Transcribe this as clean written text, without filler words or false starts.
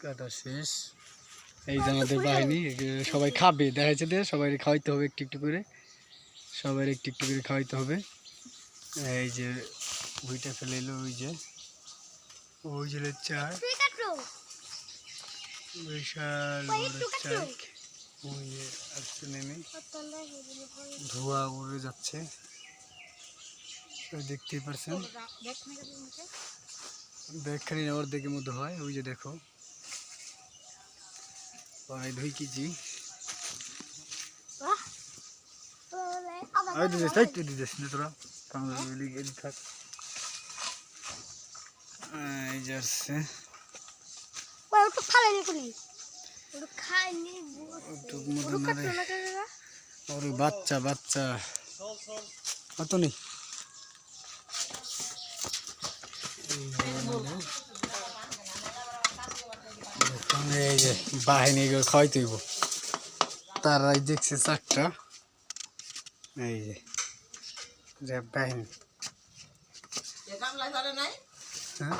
কাটা শেষ। এই যে আমাদের বাহিনী সবাই খাবে, দেখা যাচ্ছে সবাই খাওয়াইতে হবে একটু একটু করে, সবাই একটু একটু করে খাওয়াইতে হবে। এই যে ওইটা ফেলে এলো, ওই যে চার বিশাল বড় চাক, ওই যে আসতে নেমে ধোঁয়া উড়ে যাচ্ছে, দেখতেই পারছেন। ব্যাগখানি অর্ধেকের মধ্যে হয়, ওই যে দেখো প্রায় 2 কেজি। তোরা থাক। এই যে আসছে বাচ্চা বাচ্চা কত নেই। এই যে বাহিনী খাওয়াইতে হইব, তারাই দেখছে চারটা। এই যে বাহিনী হ্যাঁ